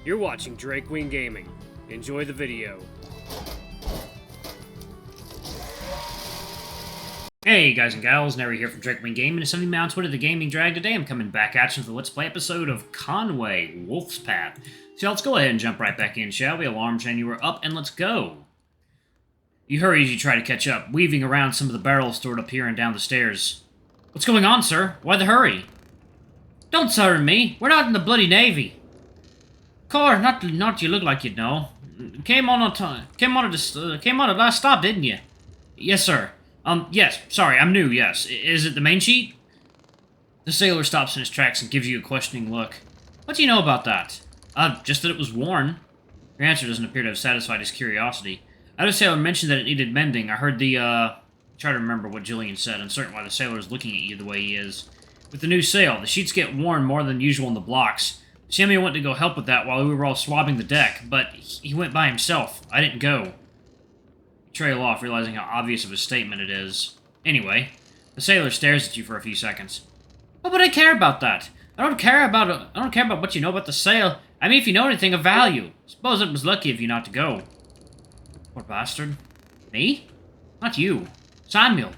You're watching Drake Wing Gaming. Enjoy the video. Hey guys and gals, Nary here from Drake Wing Gaming, and Sunny Mounts Wood of the Gaming Drag. Today I'm coming back at you with the Let's Play episode of Conway, Wolf's Path. So let's go ahead and jump right back in, shall we? Alarm chain, you were up, and let's go. You hurry as you try to catch up, weaving around some of the barrels stored up here and down the stairs. What's going on, sir? Why the hurry? Don't sir me, we're not in the bloody Navy. Car, not you look like you'd know. Came on at last stop, didn't you? Yes, sir. Yes, sorry, I'm new, yes. Is it the main sheet? The sailor stops in his tracks and gives you a questioning look. What do you know about that? Just that it was worn. Your answer doesn't appear to have satisfied his curiosity. I had a sailor mention that it needed mending. I heard try to remember what Julian said, uncertain why the sailor is looking at you the way he is. With the new sail, the sheets get worn more than usual in the blocks. Samuel went to go help with that while we were all swabbing the deck, but he went by himself. I didn't go. You trail off, realizing how obvious of a statement it is. Anyway, the sailor stares at you for a few seconds. What would I care about that? I don't care about what you know about the sail. I mean, if you know anything of value. Suppose it was lucky of you not to go. Poor bastard. Me? Not you. Samuel.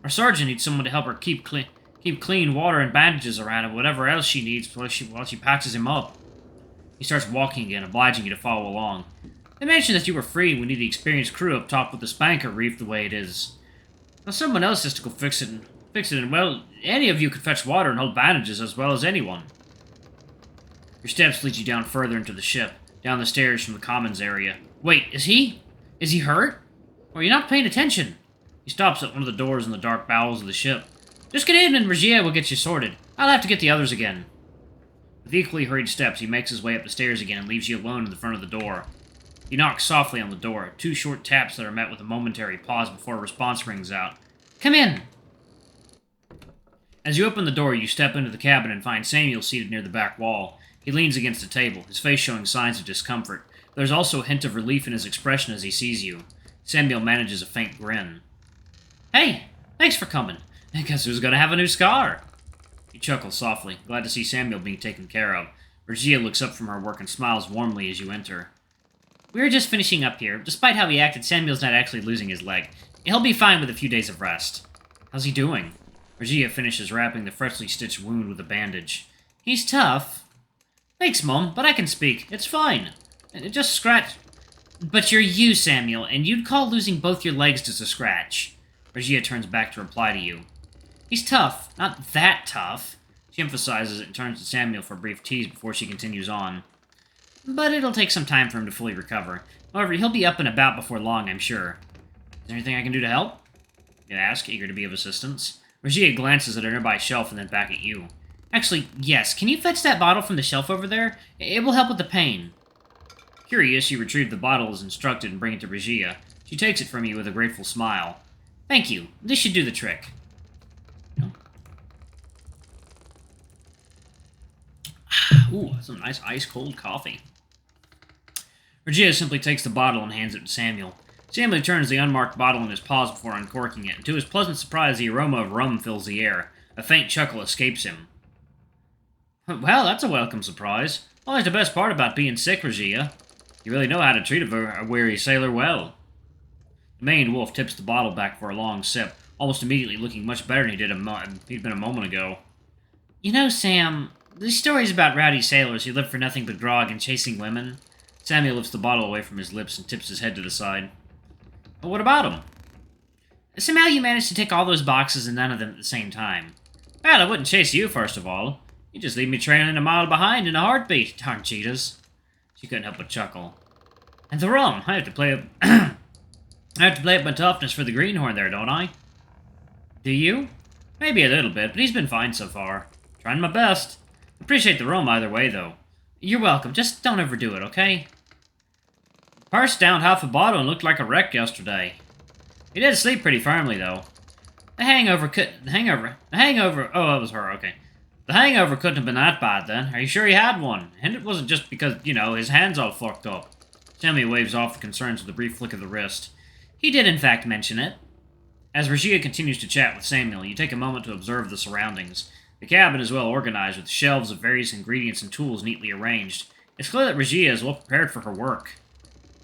Our sergeant needs someone to help her keep clean water and bandages around and whatever else she needs while she patches him up. He starts walking again, obliging you to follow along. They mentioned that you were free and we need the experienced crew up top with the spanker reefed the way it is. Now someone else has to go fix it, and well, any of you could fetch water and hold bandages as well as anyone. Your steps lead you down further into the ship, down the stairs from the commons area. Wait, is he hurt? Or are you not paying attention? He stops at one of the doors in the dark bowels of the ship. Just get in and Regia will get you sorted. I'll have to get the others again. With equally hurried steps, he makes his way up the stairs again and leaves you alone in the front of the door. He knocks softly on the door, 2 short taps that are met with a momentary pause before a response rings out. Come in! As you open the door, you step into the cabin and find Samuel seated near the back wall. He leans against a table, his face showing signs of discomfort. There's also a hint of relief in his expression as he sees you. Samuel manages a faint grin. Hey, thanks for coming. I guess who's gonna have a new scar? You chuckle softly, glad to see Samuel being taken care of. Regia looks up from her work and smiles warmly as you enter. We were just finishing up here. Despite how he acted, Samuel's not actually losing his leg. He'll be fine with a few days of rest. How's he doing? Regia finishes wrapping the freshly stitched wound with a bandage. He's tough. Thanks, Mom, but I can speak. It's fine. Just scratch. But you're you, Samuel, and you'd call losing both your legs just a scratch. Regia turns back to reply to you. He's tough. Not that tough. She emphasizes it and turns to Samuel for a brief tease before she continues on. But it'll take some time for him to fully recover. However, he'll be up and about before long, I'm sure. Is there anything I can do to help? You ask, eager to be of assistance. Regia glances at a nearby shelf and then back at you. Actually, yes. Can you fetch that bottle from the shelf over there? It will help with the pain. Curious, you retrieve the bottle as instructed and bring it to Regia. She takes it from you with a grateful smile. Thank you. This should do the trick. Ooh, some nice ice-cold coffee. Regia simply takes the bottle and hands it to Samuel. Samuel turns the unmarked bottle in his paws before uncorking it, and to his pleasant surprise, the aroma of rum fills the air. A faint chuckle escapes him. Well, that's a welcome surprise. Always the best part about being sick, Regia. You really know how to treat a weary sailor well. The maned wolf tips the bottle back for a long sip, almost immediately looking much better than he'd been a moment ago. You know, Sam, these stories about rowdy sailors who live for nothing but grog and chasing women. Samuel lifts the bottle away from his lips and tips his head to the side. Well, what about them? Somehow you managed to tick all those boxes and none of them at the same time. Well, I wouldn't chase you, first of all. You just leave me trailing a mile behind in a heartbeat, darn cheetahs. She couldn't help but chuckle. And the rum. I have to play up my toughness for the greenhorn there, don't I? Do you? Maybe a little bit, but he's been fine so far. Trying my best. Appreciate the rum either way, though. You're welcome. Just don't overdo it, okay? Pursed down half a bottle and looked like a wreck yesterday. He did sleep pretty firmly, though. Oh, that was her, okay. The hangover couldn't have been that bad, then. Are you sure he had one? And it wasn't just because, his hand's all fucked up. Sammy waves off the concerns with a brief flick of the wrist. He did, in fact, mention it. As Regia continues to chat with Samuel, you take a moment to observe the surroundings. The cabin is well organized, with shelves of various ingredients and tools neatly arranged. It's clear that Regia is well prepared for her work.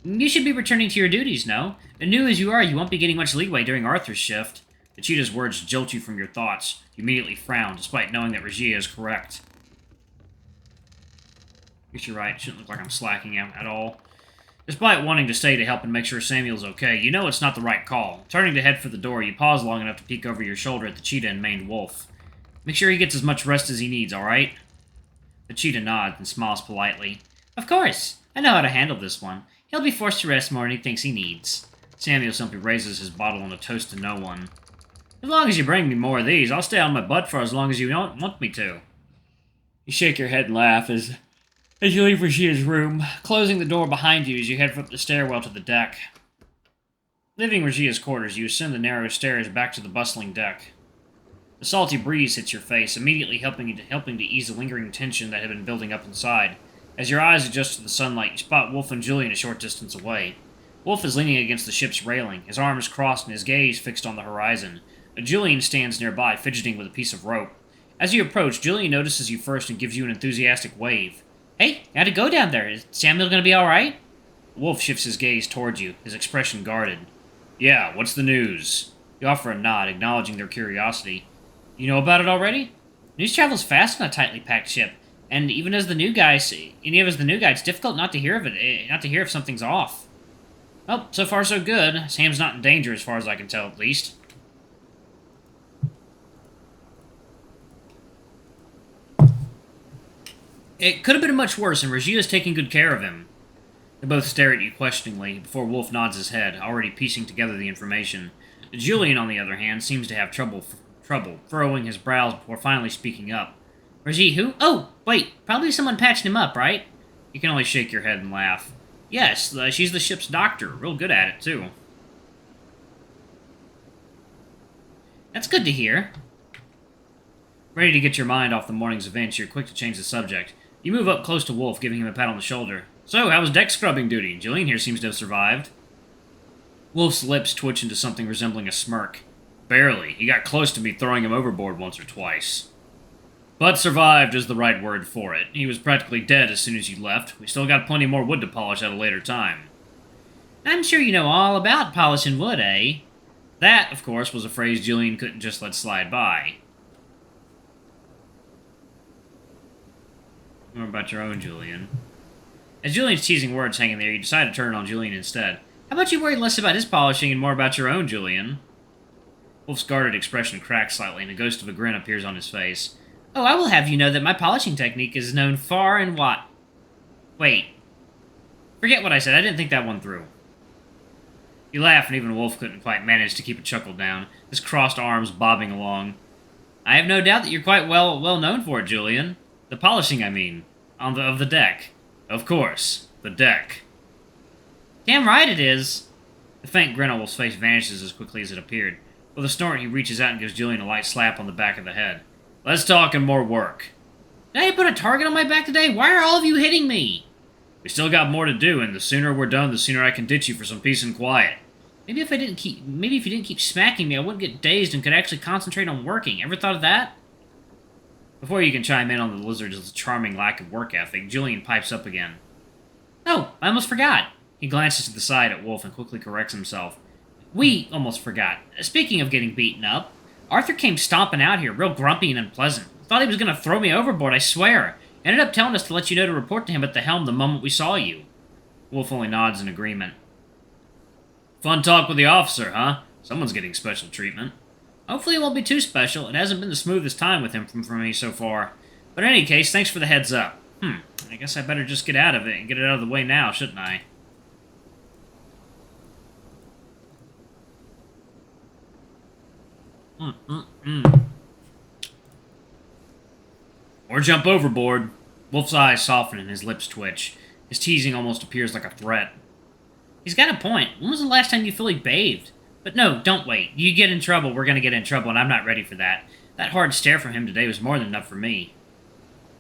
You should be returning to your duties, no? And new as you are, you won't be getting much leeway during Arthur's shift. The cheetah's words jolt you from your thoughts. You immediately frown, despite knowing that Regia is correct. Guess you're right. It shouldn't look like I'm slacking out at all. Despite wanting to stay to help and make sure Samuel's okay, you know it's not the right call. Turning to head for the door, you pause long enough to peek over your shoulder at the cheetah and maned wolf. Make sure he gets as much rest as he needs, alright? The cheetah nods and smiles politely. Of course! I know how to handle this one. He'll be forced to rest more than he thinks he needs. Samuel simply raises his bottle in a toast to no one. As long as you bring me more of these, I'll stay on my butt for as long as you don't want me to. You shake your head and laugh as you leave Regia's room, closing the door behind you as you head up the stairwell to the deck. Leaving Regia's quarters, you ascend the narrow stairs back to the bustling deck. The salty breeze hits your face, immediately helping to ease the lingering tension that had been building up inside. As your eyes adjust to the sunlight, you spot Wolf and Julian a short distance away. Wolf is leaning against the ship's railing, his arms crossed and his gaze fixed on the horizon. Julian stands nearby, fidgeting with a piece of rope. As you approach, Julian notices you first and gives you an enthusiastic wave. Hey, how'd it go down there? Is Samuel gonna be alright? Wolf shifts his gaze towards you, his expression guarded. Yeah, what's the news? You offer a nod, acknowledging their curiosity. You know about it already? News travels fast on a tightly packed ship, and even as the new guy, it's difficult not to hear if something's off. Well, so far so good. Sam's not in danger as far as I can tell, at least. It could have been much worse, and Regia's taking good care of him. They both stare at you questioningly, before Wolf nods his head, already piecing together the information. Julian, on the other hand, seems to have trouble furrowing his brows before finally speaking up. Regia, who? Oh, wait, probably someone patched him up, right? You can only shake your head and laugh. Yes, she's the ship's doctor, real good at it, too. That's good to hear. Ready to get your mind off the morning's events, you're quick to change the subject. You move up close to Wolf, giving him a pat on the shoulder. So, how was deck scrubbing duty? Julian here seems to have survived. Wolf's lips twitch into something resembling a smirk. Barely. He got close to me throwing him overboard once or twice. But survived is the right word for it. He was practically dead as soon as you left. We still got plenty more wood to polish at a later time. I'm sure you know all about polishing wood, eh? That, of course, was a phrase Julian couldn't just let slide by. More about your own Julian. As Julian's teasing words hanging there, you decide to turn on Julian instead. How about you worry less about his polishing and more about your own, Julian? Wolf's guarded expression cracks slightly, and a ghost of a grin appears on his face. Oh, I will have you know that my polishing technique is known far and wide. Wait. Forget what I said. I didn't think that one through. You laugh, and even Wolf couldn't quite manage to keep a chuckle down, his crossed arms bobbing along. I have no doubt that you're quite well known for it, Julian. The polishing, I mean. Of the deck. Of course. The deck. Damn right it is. The faint grin on Wolf's face vanishes as quickly as it appeared. With a snort, he reaches out and gives Julian a light slap on the back of the head. Let's talk and more work. Did I put a target on my back today? Why are all of you hitting me? We still got more to do, and the sooner we're done, the sooner I can ditch you for some peace and quiet. Maybe if you didn't keep smacking me, I wouldn't get dazed and could actually concentrate on working. Ever thought of that? Before you can chime in on the lizard's charming lack of work ethic, Julian pipes up again. Oh, I almost forgot. He glances to the side at Wolf and quickly corrects himself. We almost forgot. Speaking of getting beaten up, Arthur came stomping out here, real grumpy and unpleasant. Thought he was going to throw me overboard, I swear. Ended up telling us to let you know to report to him at the helm the moment we saw you. Wolf only nods in agreement. Fun talk with the officer, huh? Someone's getting special treatment. Hopefully it won't be too special. It hasn't been the smoothest time with him from me so far. But in any case, thanks for the heads up. I guess I better just get out of it and get it out of the way now, shouldn't I? Or jump overboard. Wolf's eyes soften and his lips twitch. His teasing almost appears like a threat. He's got a point. When was the last time you fully bathed? But no, don't wait. You get in trouble, we're gonna get in trouble, and I'm not ready for that. That hard stare from him today was more than enough for me.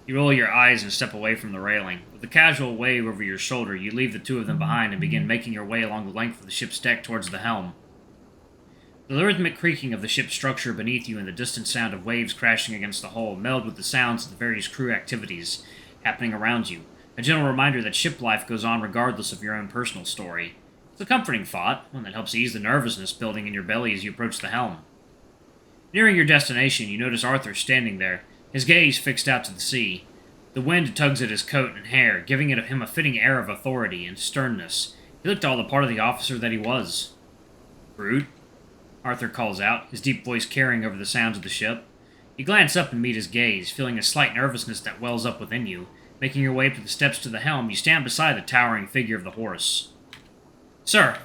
You roll your eyes and step away from the railing. With a casual wave over your shoulder, you leave the two of them behind and begin making your way along the length of the ship's deck towards the helm. The rhythmic creaking of the ship's structure beneath you and the distant sound of waves crashing against the hull meld with the sounds of the various crew activities happening around you. A gentle reminder that ship life goes on regardless of your own personal story. It's a comforting thought, one that helps ease the nervousness building in your belly as you approach the helm. Nearing your destination, you notice Arthur standing there, his gaze fixed out to the sea. The wind tugs at his coat and hair, giving him a fitting air of authority and sternness. He looked all the part of the officer that he was. "Brute," Arthur calls out, his deep voice carrying over the sounds of the ship. You glance up and meet his gaze, feeling a slight nervousness that wells up within you. Making your way up to the steps to the helm, you stand beside the towering figure of the horse. "Sir,"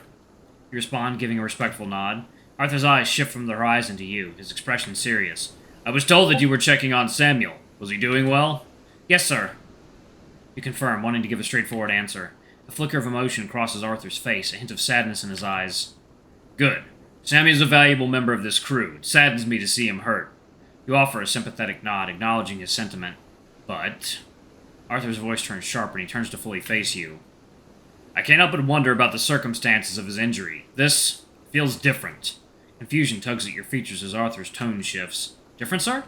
you respond, giving a respectful nod. Arthur's eyes shift from the horizon to you, his expression serious. "I was told that you were checking on Samuel. Was he doing well?" "Yes, sir," you confirm, wanting to give a straightforward answer. A flicker of emotion crosses Arthur's face, a hint of sadness in his eyes. "Good. Samuel's a valuable member of this crew. It saddens me to see him hurt." You offer a sympathetic nod, acknowledging his sentiment. "But..." Arthur's voice turns sharp and he turns to fully face you. "I can't help but wonder about the circumstances of his injury. This feels different." Confusion tugs at your features as Arthur's tone shifts. "Different, sir?"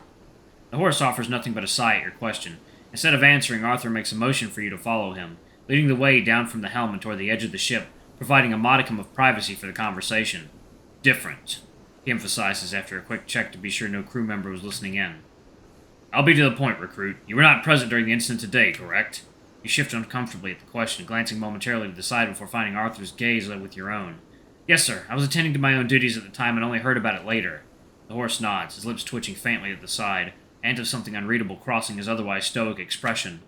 The horse offers nothing but a sigh at your question. Instead of answering, Arthur makes a motion for you to follow him, leading the way down from the helm and toward the edge of the ship, providing a modicum of privacy for the conversation. "Different," he emphasizes after a quick check to be sure no crew member was listening in. "I'll be to the point, recruit. You were not present during the incident today, correct?" You shift uncomfortably at the question, glancing momentarily to the side before finding Arthur's gaze with your own. "Yes, sir. I was attending to my own duties at the time and only heard about it later." The horse nods, his lips twitching faintly at the side, and of something unreadable crossing his otherwise stoic expression.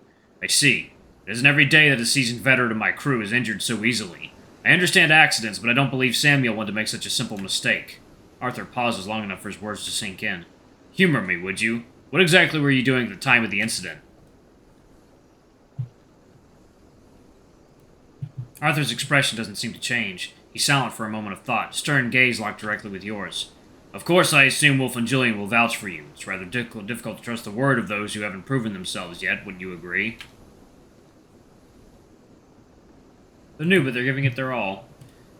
"I see. It isn't every day that a seasoned veteran of my crew is injured so easily. I understand accidents, but I don't believe Samuel wanted to make such a simple mistake." Arthur pauses long enough for his words to sink in. "Humor me, would you? What exactly were you doing at the time of the incident?" Arthur's expression doesn't seem to change. He's silent for a moment of thought, stern gaze locked directly with yours. "Of course, I assume Wolf and Julian will vouch for you. It's rather difficult to trust the word of those who haven't proven themselves yet, wouldn't you agree?" They're new, but they're giving it their all.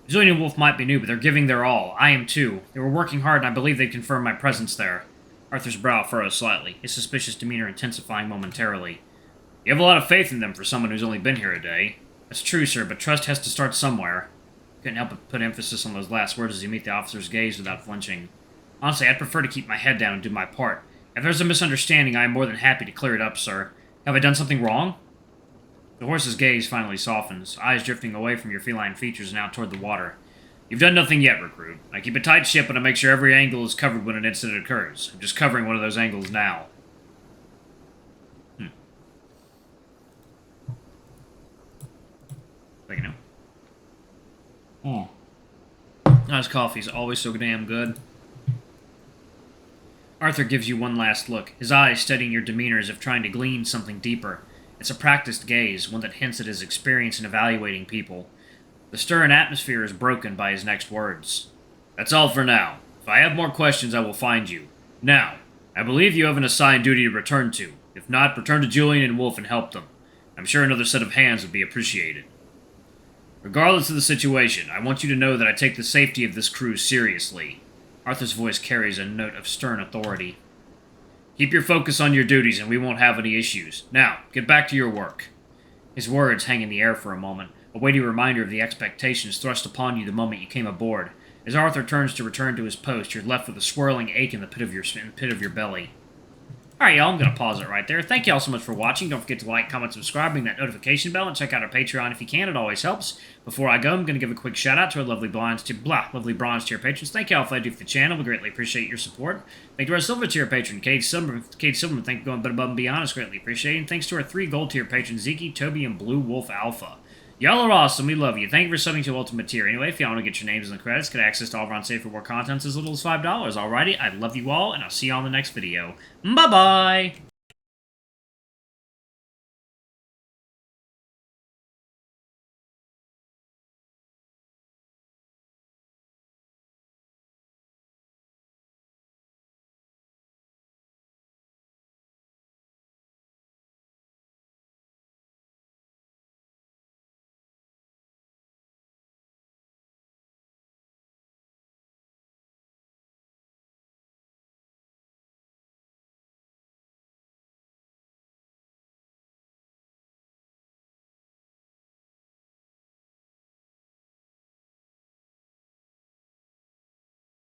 Julian and Wolf might be new, but they're giving their all. I am too. They were working hard, and I believe they'd confirm my presence there. Arthur's brow furrows slightly, his suspicious demeanor intensifying momentarily. "You have a lot of faith in them for someone who's only been here a day." "That's true, sir, but trust has to start somewhere." Couldn't help but put emphasis on those last words as you meet the officer's gaze without flinching. "Honestly, I'd prefer to keep my head down and do my part. If there's a misunderstanding, I am more than happy to clear it up, sir. Have I done something wrong?" The horse's gaze finally softens, eyes drifting away from your feline features and out toward the water. "You've done nothing yet, recruit. I keep a tight ship, and I make sure every angle is covered when an incident occurs. I'm just covering one of those angles now." Like, you know. His coffee's always so damn good. Arthur gives you one last look, his eyes studying your demeanor as if trying to glean something deeper. It's a practiced gaze, one that hints at his experience in evaluating people. The stern atmosphere is broken by his next words. "That's all for now. If I have more questions, I will find you. Now, I believe you have an assigned duty to return to. If not, return to Julian and Wolf and help them. I'm sure another set of hands would be appreciated. Regardless of the situation, I want you to know that I take the safety of this crew seriously." Arthur's voice carries a note of stern authority. "Keep your focus on your duties and we won't have any issues. Now, get back to your work." His words hang in the air for a moment, a weighty reminder of the expectations thrust upon you the moment you came aboard. As Arthur turns to return to his post, you're left with a swirling ache in the pit of your belly. Alright, y'all, I'm going to pause it right there. Thank y'all so much for watching. Don't forget to like, comment, subscribe, ring that notification bell, and check out our Patreon if you can. It always helps. Before I go, I'm going to give a quick shout-out to our lovely bronze tier patrons. Thank y'all for what you do for the channel. We greatly appreciate your support. Thank you to our silver tier patron, Kate Silverman. Thank you for going above and beyond. It's greatly appreciated. And thanks to our 3 gold tier patrons, Zeke, Toby, and Blue Wolf Alpha. Y'all are awesome. We love you. Thank you for subbing to Ultimate Tier. Anyway, if y'all want to get your names in the credits, get access to all of our unsafe reward contents as little as $5. Alrighty, I love you all, and I'll see y'all in the next video. Bye-bye!